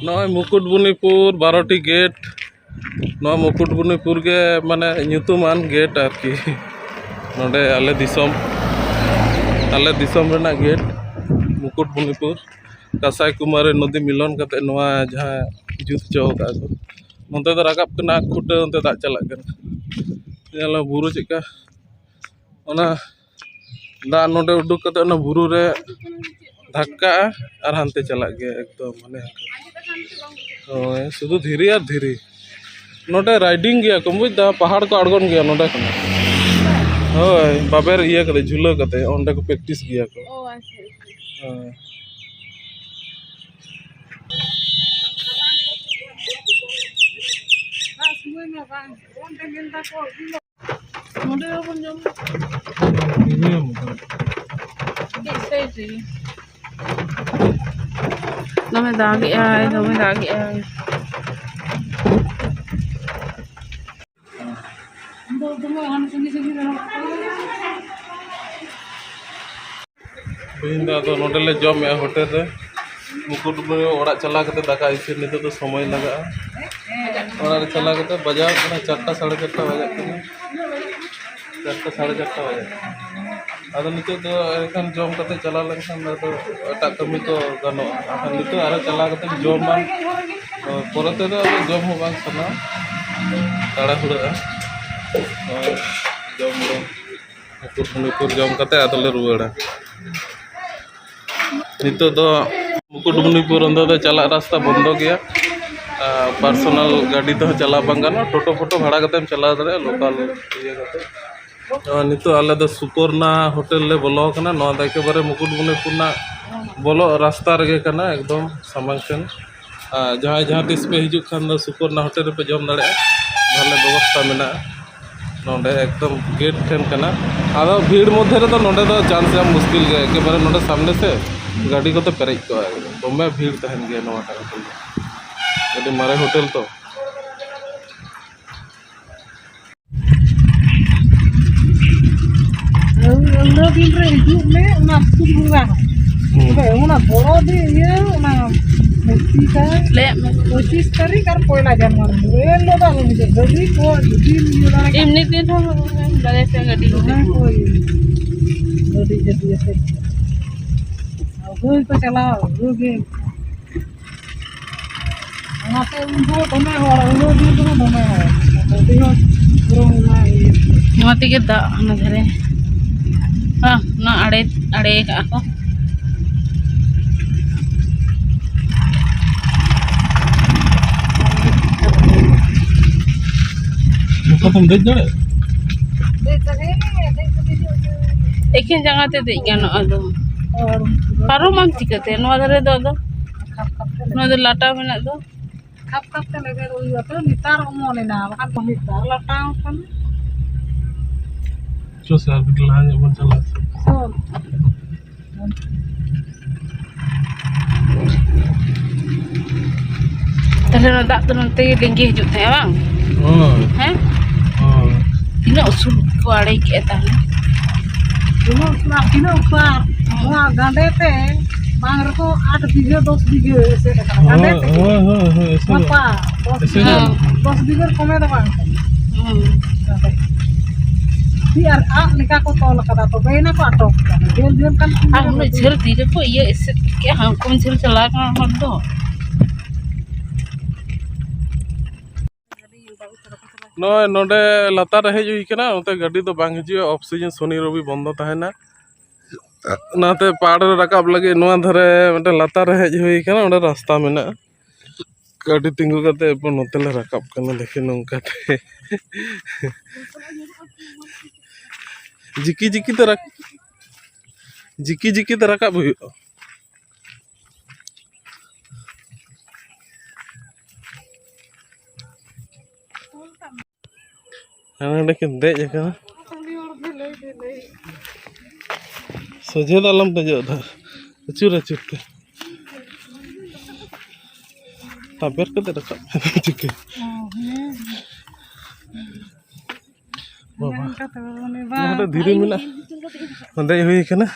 नॉय Mukutmanipur 12टी gate Mukutmanipur के माने ᱧᱩᱛᱩᱢᱟᱱ गेट आरकी नोडे आले दिसम रेना गेट मुकुटमणिपुर कसाई कुमारी नदी मिलन कते नोआ जहां जुत चौका को नोते दो राकाब कना खुटे नोते दाग चला कना नेला बुरु चिका ओना दा नोडे उडुक कते ओना बुरु रे धक्का और हानते चला गया एकदम माने ओए शुधु धीरे और धीरे नोडे राइडिंग गया को बुझदा पहाड़ को अड़गन गया नोडे कना ओए बाबेर इया कते झुला कते ओंडे को प्रैक्टिस गया को ओ अच्छा नोडे बन जम दमे दागी आए नोडले जम होटेल रे मुकुटमणि ओड़ा चला कते दाका इसिन नितो तो समय लगा ओड़ा रे चला कते बजाव कना 4टा 4:30 बजे कना 4टा 4:30 बजे आदो नितो तो एखान जम कते चला लंखान तो एटा कमी तो गनो आखन नितो आरो चला कते जम मान परते तो जम हो बांग सना ताड़ा हुड़ा जम मुकुटमणिपुर जम कते आदले रुवाड़ा नितो तो मुकुटमणिपुर अंदर तो चला रास्ता बंद गया पर्सनल गाड़ी तो चला बांगाना टोटो फोटो भाड़ा करते चला दरे लोकल ये करते नितो आले तो सुपर्णा होटल ले बोलो कना नोआ दा के बारे मुकुटमणिपुर ना बोलो रास्ता रगे कना एकदम समांकन जहां तिस पे हिजु खान दो सुपर्णा होटल पे जम दाड़े भले व्यवस्था मेना नोडे एकदम गेट ठेन कना आदो भीड़ मध्य रे तो नोडे तो चांस याम मुश्किल गए के बारे नोडे सामने से गाड़ी को तो पेरेज को दमे भीड़ तहन गया नोटा होटल अभी मारे होटल तो दिन रे हिजु में ना सुद बुंगा ओना बड़ो दे ये ओना मूर्ति का ले 25 तारीख और 1 जनवरी ए लो दा मुझे गड़ी को दिन योना एमनी दिन हम बड़े से गाड़ी ना कोई गाड़ी जदी ऐसे होई तो चला होगे वहां पे उनको दमे हो उनो दिन तो दमे हो दिनो पुरो ना मोती के दा ना घरे हां ना अड़े का को तुम देख जड़े एकिन जगह ते देख गनो अदो पारो मान चिकते नोआ धरे दो नोआ दो लाटा मेना दो खप ते लगे रोई तो नितार मोने ना बखान तो नितार लाटा कन चो सर बिटला ने बन चला तले ना दा तो नते डेंगे हिजुत है बांग हैं ina usul ko ade ke tahle ina upar wa gande te bang reko 8 बीघे 10 बीघे ऐसे गande te apa 10 बीघे कमे da bang biar nika ko tol kada to beina ko atok jel kan हम झेल धीरे को ये ऐसे क्या हमको झेल चला का हम तो नॉय नोडे लतार हेज हुई कना ओते गाड़ी तो बांग हिजु ऑक्सीजन शनि रवि बंद तहना नाते पहाड़ रे रकाब लगे नोआ धरे मटे लतार हेज हुई कना ओडे रास्ता मेना गाड़ी तिंगु कते नोते ले रकाब कना देखि नंकाते जिकी जिकी तो रकाब हुई लेकिन देज सोझे दालम दजो अचूर अचूरते ताबेर कते रकाब चिके बाबा धीरे मेना दे हुई कना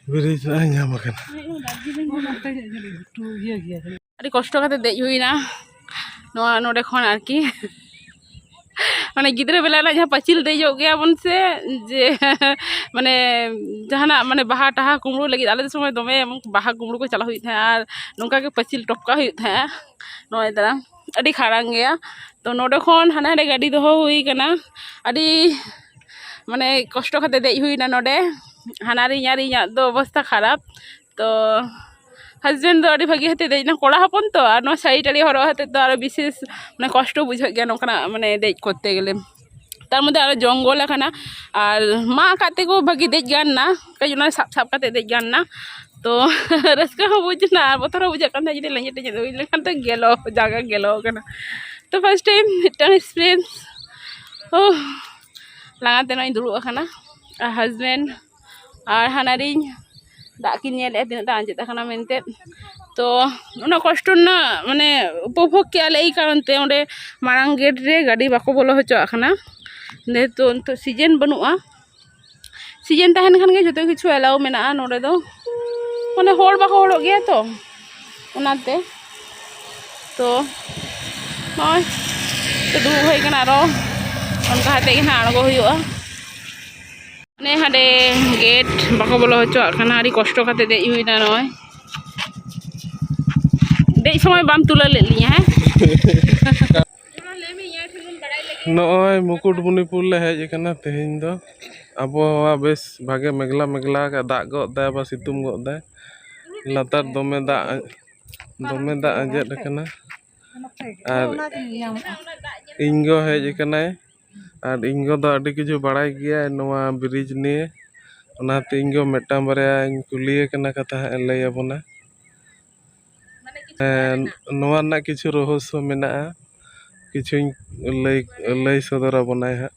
ब्रिज ना ᱟᱹᱰᱤ ᱠᱚᱥᱴᱚ ᱠᱟᱛᱮ ᱫᱮᱡ ᱦᱩᱭᱱᱟ ᱱᱚᱣᱟ ᱱᱚᱰᱮ ᱠᱷᱚᱱ ᱟᱨᱠि ᱢᱟᱱᱮ ᱜᱤᱫᱽᱨᱟᱹ ᱵᱮᱞᱟ ᱨᱮᱱᱟᱜ ᱡᱟᱦᱟᱸ ᱯᱟᱹᱪᱤᱞ ᱫᱮᱡᱚᱜ ᱜᱮᱭᱟ ᱵᱚᱱ ᱥᱮ ᱡᱮ ᱢᱟᱱᱮ ᱡᱟᱦᱟᱱᱟᱜ ᱢᱟᱱᱮ ᱵᱟᱦᱟ ᱴᱟᱦᱟ ᱠᱩᱢᱲᱩ ᱞᱟᱹᱜᱤᱫ ᱟᱞᱮ ᱥᱚᱢᱚᱭ ᱫᱚᱢᱮ ᱵᱟᱦᱟ ᱠᱩᱢᱲᱩ ᱠᱚ ᱪᱟᱞᱟᱣ ᱦᱩᱭᱩᱜ ᱛᱟᱦᱮᱸᱜ ᱟᱨ ᱱᱚᱝᱠᱟ ᱜᱮ ᱯᱟᱹᱪᱤᱞ ᱴᱚᱯᱠᱟ ᱦᱩᱭᱩᱜ ᱛᱟᱦᱮᱸᱜ ᱱᱚᱜᱼᱚᱭ ᱫᱟᱨᱟᱢ ᱟᱹᱰᱤ ᱠᱷᱟᱲᱟᱝ ᱜᱮᱭᱟ ᱛᱚ ᱱᱚᱰᱮ ᱠᱷᱚᱱ ᱦᱟᱸᱰᱮ ᱱᱟᱰᱮ ᱜᱟᱹᱰᱤ ᱫᱚᱦᱚ ᱦᱩᱭ ᱠᱟᱱᱟ ᱟᱹᱰᱤ ᱢᱟᱱᱮ ᱠᱚᱥᱴᱚ ᱠᱟᱛᱮ ᱫᱮᱡ ᱦᱩᱭᱱᱟ ᱱᱚᱰᱮ ᱦᱟᱱᱟᱨᱤᱧ ᱟᱨ ᱤᱧᱟᱹᱜ ᱫᱚ ᱚᱵᱚᱥᱛᱷᱟ ᱠᱷᱟᱨᱟᱯ ᱛᱚ হাজবেন্ড ᱫᱚ ᱟᱹᱰᱤ ᱵᱷᱟᱹᱜᱤ ᱦᱟᱛᱮ ᱫᱮᱡ ᱱᱟ ᱠᱚᱲᱟ ᱦᱚᱯᱚᱱ ᱛᱚ ᱟᱨ ᱱᱚᱣᱟ ᱥᱟᱹᱲᱤ ᱴᱟᱲᱤ ᱦᱚᱨᱚᱜ ᱦᱟᱛᱮ ᱫᱚ ᱟᱨᱚ ᱵᱤᱥᱮᱥ ᱢᱟᱱᱮ ᱠᱚᱥᱴᱚ ᱵᱩᱡᱷᱟᱹᱜ ᱜᱮᱭᱟ ᱱᱚᱝᱠᱟᱱᱟᱜ ᱢᱟᱱᱮ ᱫᱮᱡ ᱠᱚᱨতে গেলে তার মধ্যে আরো জঙ্গল এখানে আর মা আকাত থেকেও ভাগি দেজ গান না কাজ ওনা সাপ সাপ কাতে দেজ গান না তো রাস্কা হো বুঝ না আর বতর বুঝ কান যদি লেঞ্জে টেঞ্জে ওই লেখান তো গেল জায়গা গেল কেন তো ফার্স্ট টাইম মিটান এক্সপেরিয়েন্স ও লাগাতে নয় দুড়ুব আখানা আর হাজবেন্ড আর হানারিñ দাগ কিন ñᱮᱞᱮᱫ ᱛᱤᱱᱟᱹᱜ ᱟᱸᱡᱮᱫ ᱟᱠᱟᱱᱟ ᱢᱮᱱᱛᱮ ᱛᱚ ᱚᱱᱟ ᱠᱚᱥᱴᱚ ᱨᱮᱱᱟᱜ ᱢᱟᱱᱮ ᱩᱯᱚᱵᱷᱳᱜᱽ ᱠᱮᱜᱼᱟ ᱞᱮ ᱮᱭ ᱠᱟᱨᱚᱱ ᱛᱮ ᱚᱸᱰᱮ ᱢᱟᱲᱟᱝ ᱜᱮᱴ ᱨᱮ ᱜᱟᱹᱰᱤ ᱵᱟᱠᱚ ᱵᱚᱞᱚ ᱦᱚᱪᱚᱣᱟᱜ ᱠᱟᱱᱟ ᱱᱤᱛᱚᱜ ᱥᱤᱡᱮᱱ ᱵᱟᱹᱱᱩᱜᱼᱟ ᱥᱤᱡᱮᱱ ᱛᱟᱦᱮᱱ ᱠᱷᱟᱱ ᱜᱮ ᱡᱚᱛᱚ ᱠᱤᱪᱷᱩ এলাও ᱢᱮᱱᱟᱜᱼᱟ ᱱᱚᱰᱮ ᱫᱚ ᱢᱟᱱᱮ ᱦᱚᱲ ᱵᱟᱠᱚ ᱦᱚᱲᱚᱜ ᱜᱮᱭᱟ ᱛᱚ ᱚᱱᱟᱛᱮ ᱛᱚ ᱱᱚᱜᱼᱚᱭ ᱛᱚ ᱫᱩᱲᱩᱵ ᱦᱩᱭ ᱠᱟᱱᱟ ᱟᱨᱚ ᱚᱱᱠᱟ ᱠᱟᱛᱮ ᱜᱮ ᱦᱟᱸᱜ ᱟᱬᱜᱚ ᱦᱩᱭᱩᱜᱼᱟ নে হাঁটে গেট বাকো বলো হচ্ছে ওখানে আরই কষ্ট কাতে দেই হই না নয় দেই সময় বাম তুলে লিয়া হ্যাঁ नॉय मुकुटमणिपुर ले हेज कना तेहिन दो आबहावा बेस भागे मेघला मेघला का दाग गद बा सितुम गद लातार दमे दाग आंजेद कना और इंगो हेज कना और इंगो दो अड़ी किछु बड़ाई गया नोआ ब्रिज निये ओनाते इंगो मेटा बारया कुलिये कना कथा लय आबोना नोआ ना किछु रहस्य मेनाआ किछु लय सदर बनाए हाँ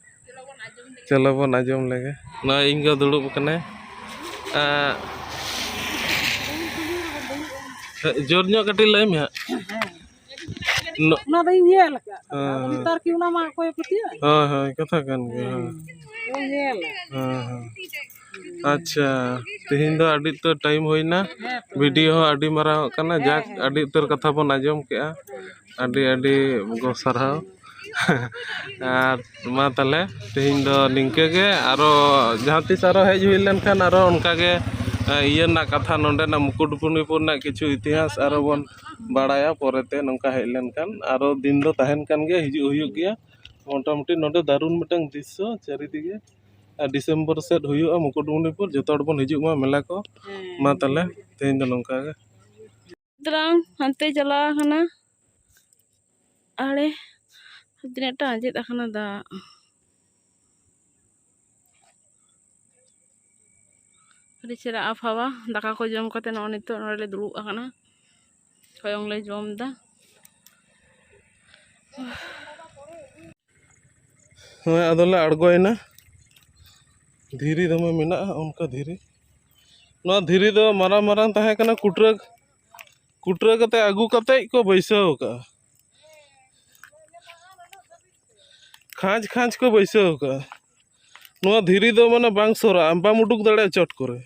चलो बन आजम लगे ना इंगो दुड़ुब कने जोर ᱧᱚᱜ कटी लय में ना दई ñेल का नितार की उना मा कोई पतिया हां हां कथा कन गे ओ ñेल हां अच्छा तेहिन दो अडी तो टाइम होइना वीडियो हो अडी मारा कना जाक अडी उतर कथा बन आजम केआ अडी अडी गो सरहाव और मा तले तेहिन दो निंके गे आरो जहां तिस आरो हेज हुई लेन खान आरो उनका गे इया ना कथा नोंडे ना मुकुटमणिपुर ना किछु इतिहास आरो बन बाड़ाया पोरेते नंका हेज लेन खान आरो दिन दो तहन कान गे हिजु हुयुग गया मोटामुटी नोंडे दारुन मिटंग दृश्य चारिदिगे डिसेम्बर सेट हुयुआ मुकुटमणिपुर जतो बन हिजु मा मेला को मा तले तेहिन दो नंका गे तरंग हंते चला खाना आड़े तीनटा आंजेद आखाना दा अरे चेरा आबहावा दाका को जम कते न नितो नले दुड़ुब आखाना खयong ले जम दा हां अदले अड़गोयना धीरी दमे मेना उनका धीरी नो धीरी दो मारा मारा तहे कना कुटरा कते आगू कते को बैसाव का खांच खांच को बैसाव का नो धीरी दो माने बांग सोरा बाम उडुक दड़े चट करे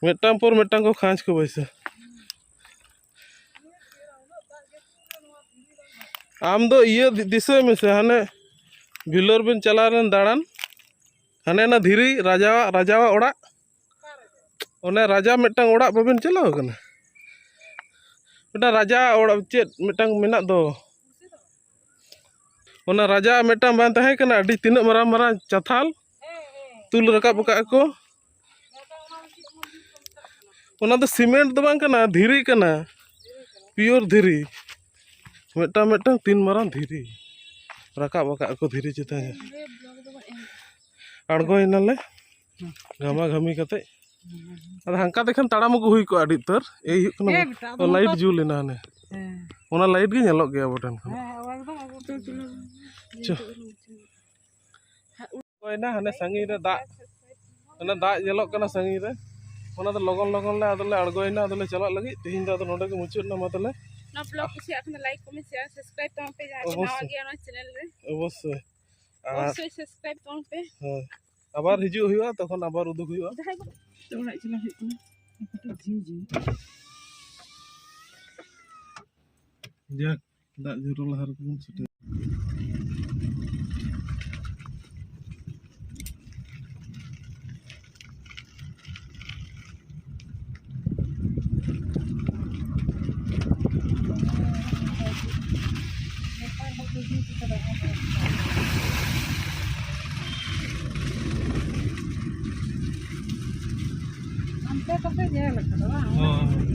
मेटांग पर मेटांग को खांच को बैसा आम दो ये दिसे में से हाने भिलोर बिन चला रन दाड़ान हाने ना धीरी राजावा ओड़ा ओने राजा मेटांग ओड़ा बाबिन चलाव कना बेटा राजा ओड़ा चेत मेटांग मेना दो ओना राजा मेटांग बान तहे कना अडी तिना मारा मारा चथाल तुल रकाब का को ओना दो सीमेंट दो बांग कना धीरी कना प्योर धीरी मेटांग मेटांग तीन मारा धीरी रकाब का को धीरी चिता अड़गोयना ले घामा घामी कते अद हांका देखन ताड़ाम को हुई को अडी तर ए हुकना लाइट जुलेना ने ओना लाइट गे नेलक गया बटन खन कोइना हने संगी रे दा ओना दा नेलक कना संगी रे ओना तो लगन लगन ले अदले अड़गोयना अदले चला लगी तिहिन दा तो नोडे के मुचुत ना मतले ना ब्लॉग कुछ आखना लाइक कमेंट शेयर सब्सक्राइब तो पे जाके नवा गया ना चैनल रे अवश्य सब्सक्राइब तो पे हां आबार हिजु हुआ तखन आबार उदुक हुआ तो चला हुई ᱡᱟᱠ ᱫᱟᱜ ᱡᱚᱨᱚ ᱞᱟᱦᱟ ᱨᱮᱜᱮ ᱵᱚᱱ ᱥᱮᱴᱮᱨ Antes kata nyel kada bang.